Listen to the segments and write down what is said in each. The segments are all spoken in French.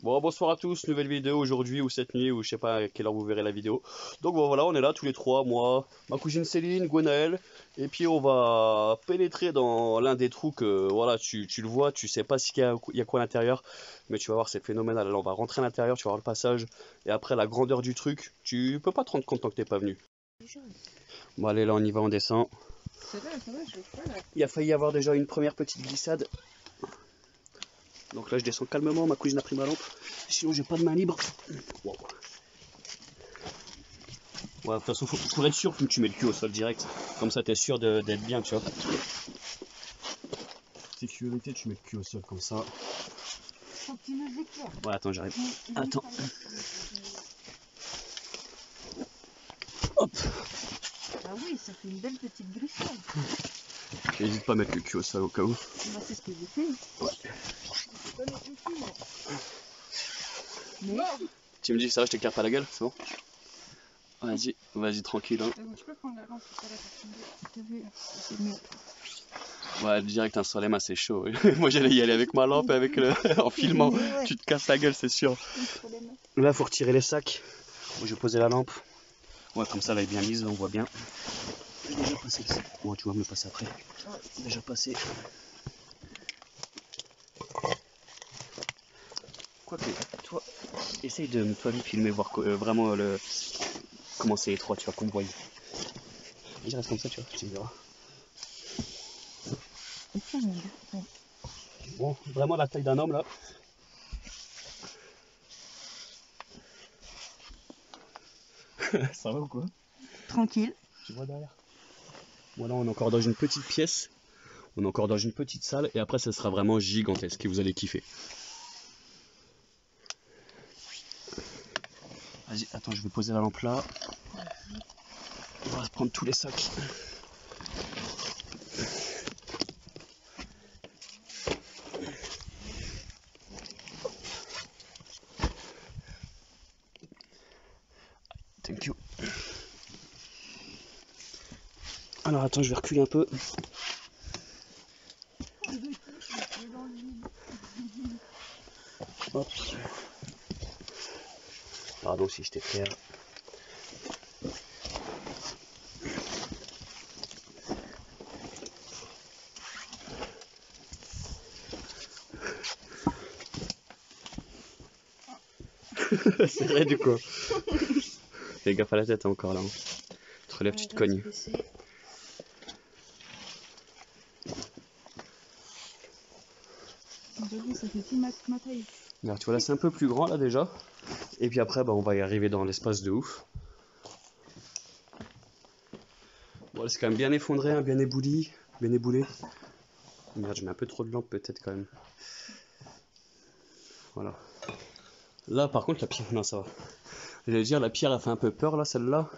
Bon, bonsoir à tous, nouvelle vidéo aujourd'hui ou cette nuit ou je sais pas à quelle heure vous verrez la vidéo. Donc bon, voilà, on est là tous les trois, moi, ma cousine Céline, Gwenaël, et puis on va pénétrer dans l'un des trous que voilà, tu le vois, tu sais pas il y a quoi à l'intérieur, mais tu vas voir, c'est phénoménal. Alors on va rentrer à l'intérieur, tu vas voir le passage, et après la grandeur du truc, tu peux pas te rendre compte tant que t'es pas venu. Bon allez, là on y va, on descend. Ça va, je vois là. Il a failli y avoir déjà une première petite glissade. Donc là je descends calmement, ma cousine a pris ma lampe, sinon j'ai pas de main libre. Wow. Ouais, de toute façon, pour être sûr, faut que tu mets le cul au sol direct. Comme ça, t'es sûr d'être bien, tu vois. Sécurité, tu mets le cul au sol comme ça. Faut que tu nous éclaires. Ouais, attends, j'arrive. Attends. Hop. Ah oui, ça fait une belle petite glissade. N'hésite pas à mettre le cul au sol au cas où. Bah, c'est ce que j'ai fait. Ouais. Je vais pas mettre le cul, moi. Mais... Tu me dis, ça va, je t'éclaire pas la gueule, c'est bon? Vas-y, vas-y, tranquille. Hein. Je peux prendre la lampe, c'est pas la personne. T'as vu, c'est mieux. Ouais, direct, un soleil, c'est chaud. Moi, j'allais y aller avec ma lampe et avec en filmant. Ouais. Tu te casses la gueule, c'est sûr. Là, faut retirer les sacs. Moi, je vais poser la lampe. Ouais, comme ça, elle est bien mise, on voit bien. J'ai déjà passé le sac. Ouais, tu vas me le passer après. Déjà passé. Quoique, toi, essaye de toi-même filmer, voir vraiment comment c'est étroit, tu vois, qu'on voit. Je reste comme ça, tu vois, tu me verras. Bon, vraiment la taille d'un homme là. Ça va ou quoi? Tranquille. Tu vois derrière? Voilà, on est encore dans une petite pièce. On est encore dans une petite salle et après ça sera vraiment gigantesque et vous allez kiffer. Vas-y, attends, je vais poser la lampe là. On va prendre tous les sacs. Thank you. Alors attends, je vais reculer un peu. Hop. Pardon si je t'éclaire. C'est vrai du coup. Fais gaffe à la tête encore là. Tu te relèves, tu te cognes. Ça fait ma taille. Alors tu vois là c'est un peu plus grand là déjà. Et puis après bah, on va y arriver dans l'espace de ouf. Bon là c'est quand même bien effondré, hein, bien ébouli, bien éboulé. Merde, je mets un peu trop de lampe peut-être quand même. Voilà. Là par contre la pierre, non ça va. J'allais dire la pierre a fait un peu peur là celle-là.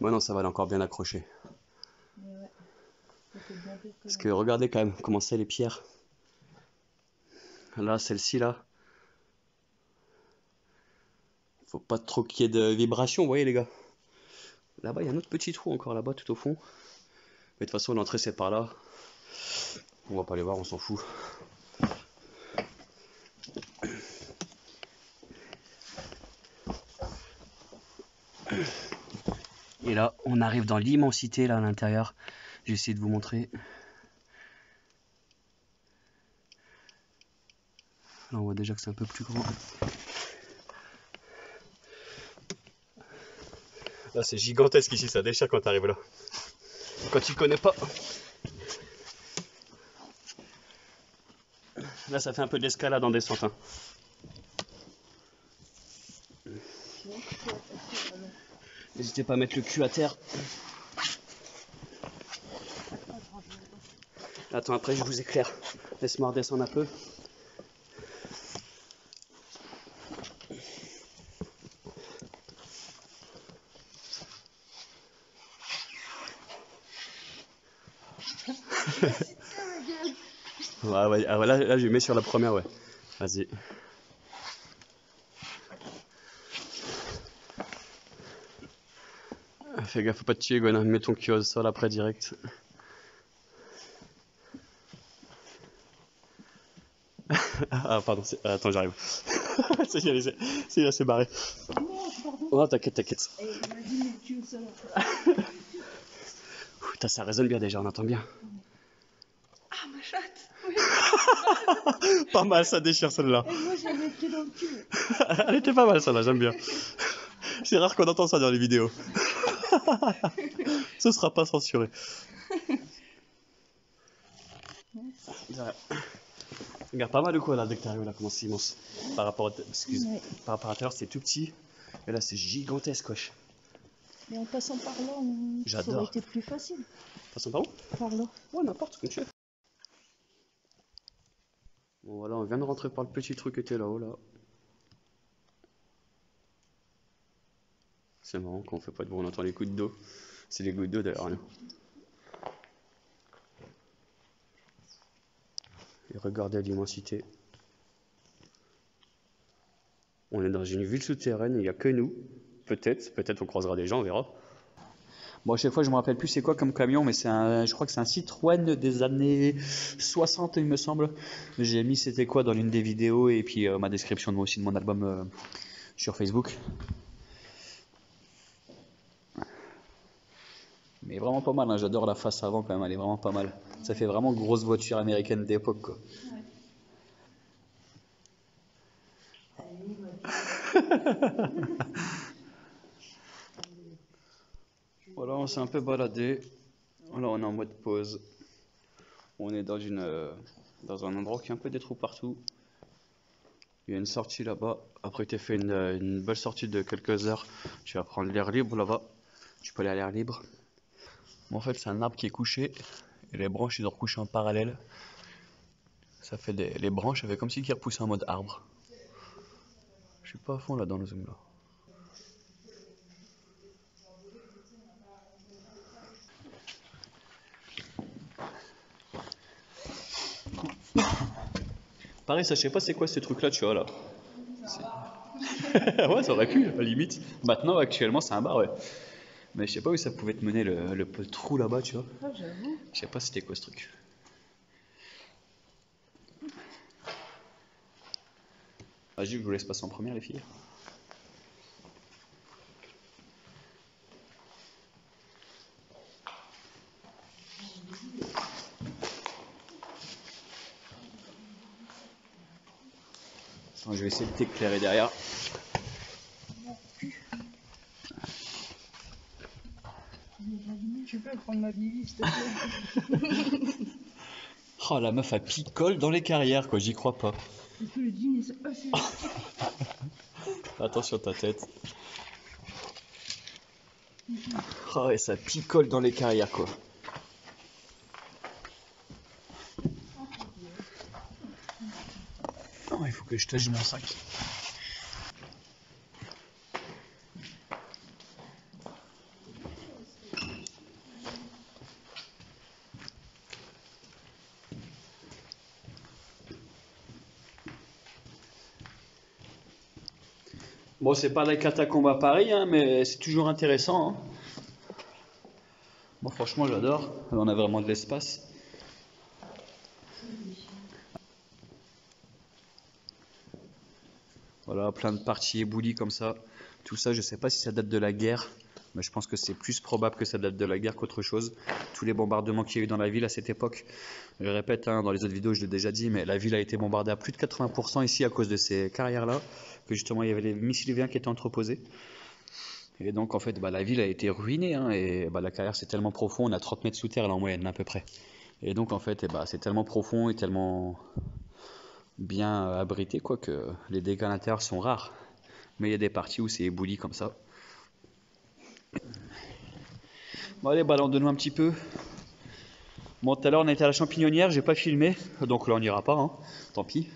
Ouais non ça va, elle est encore bien accrochée. Ouais. Parce que regardez quand même comment c'est les pierres. Là celle-ci là. Faut pas trop qu'il y ait de vibrations, vous voyez les gars. Là-bas il y a un autre petit trou encore là-bas tout au fond. Mais de toute façon l'entrée c'est par là. On va pas les voir, on s'en fout. Et là, on arrive dans l'immensité là à l'intérieur. J'ai essayé de vous montrer. Là, on voit déjà que c'est un peu plus grand. Là, c'est gigantesque ici, ça déchire quand t'arrives là. Quand tu connais pas. Là, ça fait un peu d'escalade en descente. Hein. N'hésitez pas à mettre le cul à terre. Attends, après je vous éclaire. Laisse-moi redescendre un peu. Ouais, ah, là, je mets sur la première, ouais. Vas-y. Fais gaffe, faut pas te tuer, Gwen. Mets ton cul au sol après direct. Ah, pardon. Attends, j'arrive. Ça y est, c'est assez barré. Non, pardon. Oh, t'inquiète, t'inquiète. Eh, imagine les tuyaux, ça va. Putain, ça résonne bien déjà, on entend bien. Ah, ma chatte. Oui. Pas mal, ça déchire celle-là. Et moi, j'ai les pieds dans le cul. Elle était pas mal celle-là, j'aime bien. C'est rare qu'on entend ça dans les vidéos. Ce sera pas censuré. Regarde pas mal de quoi là dès que t'arrives là, comment c'est immense. Par rapport à, Ouais. par rapport à tout à l'heure, c'était tout petit. Et là, c'est gigantesque, wesh. Mais en passant par là, ça J'adore. aurait été plus facile. Passons par où? Par là. Ouais, n'importe, comme tu veux. Bon, voilà, on vient de rentrer par le petit truc qui était là-haut, là. C'est marrant qu'on fait pas de bruit, on entend les gouttes d'eau. C'est les gouttes d'eau d'ailleurs, nous. Et regardez l'immensité. On est dans une ville souterraine, il n'y a que nous. Peut-être on croisera des gens, on verra. Bon, à chaque fois, je me rappelle plus c'est quoi comme camion, mais je crois que c'est un Citroën des années 60, il me semble. J'ai mis c'était quoi dans l'une des vidéos et puis ma description de moi aussi de mon album sur Facebook. Mais vraiment pas mal, hein. J'adore la face avant quand même, elle est vraiment pas mal. Ça fait vraiment grosse voiture américaine d'époque, quoi. Voilà, on s'est un peu baladé. Là, on est en mode pause. On est dans dans un endroit qui a un peu des trous partout. Il y a une sortie là-bas. Après, tu as fait une belle sortie de quelques heures. Tu vas prendre l'air libre là-bas. Tu peux aller à l'air libre. Bon, en fait, c'est un arbre qui est couché. Et les branches, ils ont recouché en parallèle. Ça fait les branches avaient comme si qui repoussaient en mode arbre. Je suis pas à fond là dans le zoom là. Pareil, ça, je sais pas c'est quoi ce truc là, tu vois là. Ouais, ça aurait pu, à la limite. Maintenant, actuellement, c'est un bar, ouais. Mais je sais pas où ça pouvait te mener le trou là-bas, tu vois. Ah, j'avoue. Je sais pas c'était quoi ce truc. Vas-y, je vous laisse passer en première, les filles. Attends, je vais essayer de t'éclairer derrière. Tu peux prendre ma bibi, s'il te plaît. Oh, la meuf, elle picole dans les carrières, quoi, j'y crois pas. Et tout le jean, c'est Attention ta tête. Oh, et ça picole dans les carrières, quoi. Oh, il faut que je tâche mon sac. Bon, c'est pas la catacombe à Paris, hein, mais c'est toujours intéressant. Hein. Bon, franchement, j'adore. On a vraiment de l'espace. Voilà, plein de parties éboulies comme ça. Tout ça, je sais pas si ça date de la guerre, mais je pense que c'est plus probable que ça date de la guerre qu'autre chose. Tous les bombardements qu'il y a eu dans la ville à cette époque. Je répète, hein, dans les autres vidéos, je l'ai déjà dit, mais la ville a été bombardée à plus de 80% ici à cause de ces carrières-là, que justement il y avait les missiles éoliens qui étaient entreposés. Et donc en fait, la ville a été ruinée, hein, et la carrière c'est tellement profond, on a 30 mètres sous terre là en moyenne à peu près. Et donc en fait, c'est tellement profond et tellement bien abrité quoi que les dégâts à l'intérieur sont rares. Mais il y a des parties où c'est ébouli comme ça. Bon allez, ballonne-nous un petit peu. Bon, tout à l'heure on était à la champignonnière, j'ai pas filmé, donc là on n'ira pas, hein. Tant pis.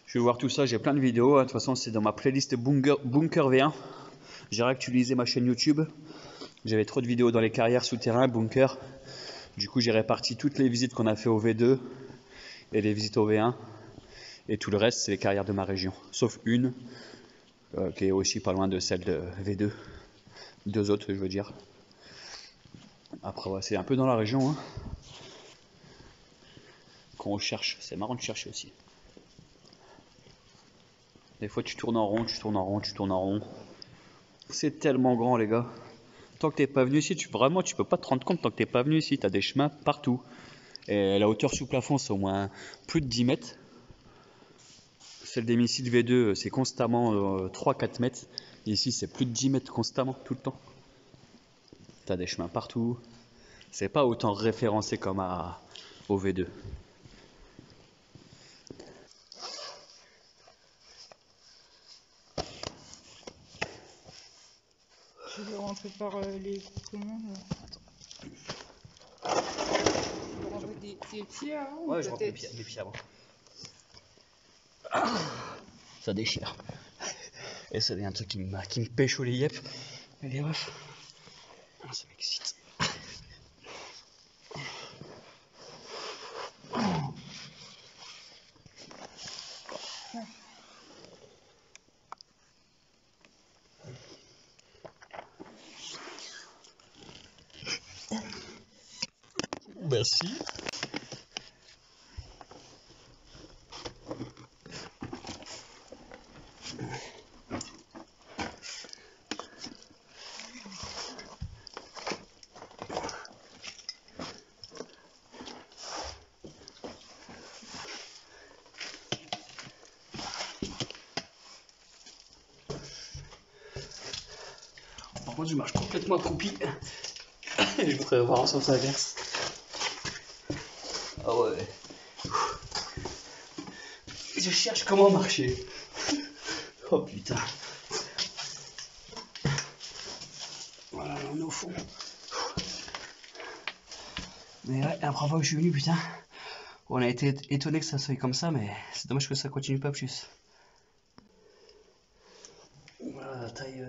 Je vais voir tout ça, j'ai plein de vidéos, hein. De toute façon c'est dans ma playlist Bunker V1. J'ai réactualisé ma chaîne YouTube. J'avais trop de vidéos dans les carrières souterrains, bunker. Du coup j'ai réparti toutes les visites qu'on a fait au V2 et les visites au V1. Et tout le reste c'est les carrières de ma région. Sauf une, qui est aussi pas loin de celle de V2. Deux autres je veux dire. Après ouais, c'est un peu dans la région, hein. Quand on cherche, c'est marrant de chercher aussi. Des fois tu tournes en rond, tu tournes en rond, tu tournes en rond. C'est tellement grand les gars. Tant que t'es pas venu ici, vraiment tu peux pas te rendre compte tant que t'es pas venu ici. T'as des chemins partout. Et la hauteur sous plafond c'est au moins plus de 10 mètres. Celle des missiles V2 c'est constamment 3-4 mètres. Et ici c'est plus de 10 mètres constamment, tout le temps. T'as des chemins partout. C'est pas autant référencé comme au V2. Je vais rentrer par les. Comment Tu veux rentrer tes pieds avant ou ta tête? les pieds avant. Ça déchire. Et c'est un truc qui me pêche au les yep. Et les refs. Ça m'excite. Merci. Par contre, je marche complètement accroupi. Je voudrais voir en sens inverse. Ah ouais. Je cherche comment marcher. Oh putain. Voilà, on est au fond. Mais ouais, la première fois que je suis venu, putain, on a été étonné que ça soit comme ça, mais c'est dommage que ça continue pas plus. Voilà, la taille,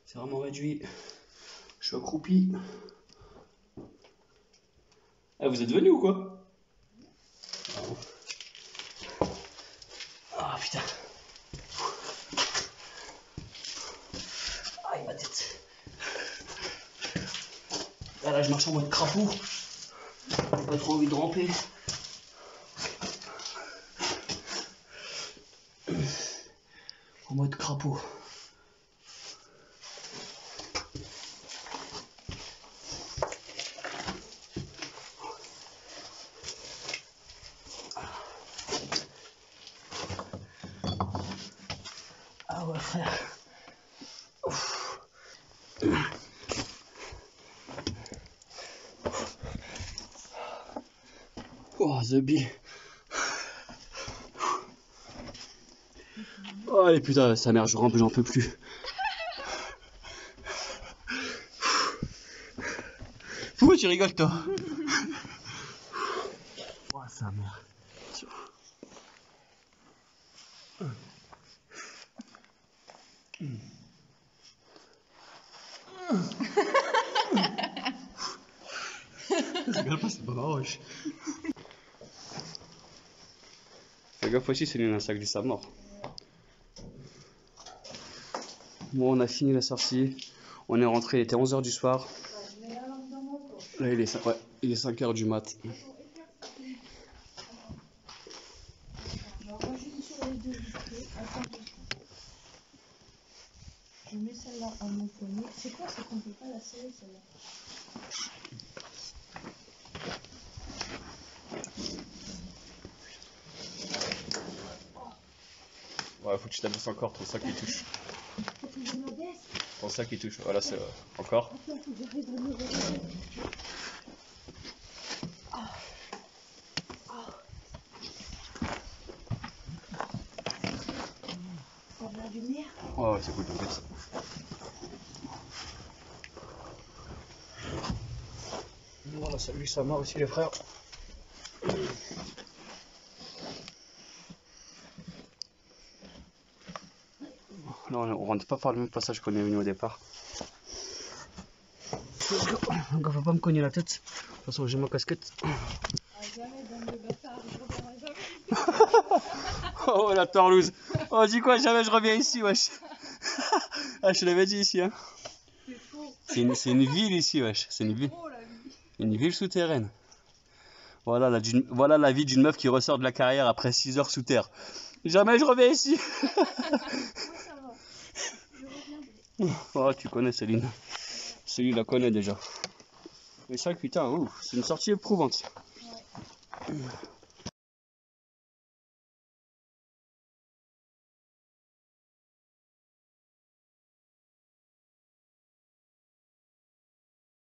c'est vraiment réduit. Je suis accroupi. Ah, vous êtes venu ou quoi? Ah putain. Aïe ma tête. Ah, là je marche en mode crapaud. J'ai pas trop envie de ramper. En mode crapaud. Ah ouais frère. Oh the bee. Oh allez putain, sa mère, je rampe, j'en peux plus. Pourquoi tu rigoles toi? Oh sa mère. Rigole pas, c'est pas marrant. Wesh. Fais gaffe aussi, c'est une sac glisse à mort. Bon, on a fini la sortie. On est rentré, il était 11h du soir. Là, il est 5h du mat. Je mets celle-là à mon poignet. C'est quoi, c'est qu'on peut pas la serrer celle-là? Ouais, faut que tu t'abaisses encore, ton sac il touche. Ton sac il touche, voilà, c'est encore. Ouais, c'est cool, t'inquiète. Voilà, salut, ça m'a aussi les frères. Non, on rentre pas par le même passage qu'on est venu au départ. Donc, faut pas me cogner la tête. De toute façon, j'ai ma casquette. Jamais dans le bâtard, je reviendrai jamais. Oh la torlouse. Oh, dis quoi, jamais je reviens ici, wesh. Ah, je te l'avais dit ici, hein. C'est faux. C'est une ville ici, wesh. C'est une ville. Oh la vie. Une ville souterraine. Voilà la vie d'une meuf qui ressort de la carrière après 6 heures sous terre. Jamais je reviens ici. Moi, ça va. Je reviendrai. Oh, tu connais Céline. Céline la connaît déjà. Mais ça, putain, c'est une sortie éprouvante. Ouais.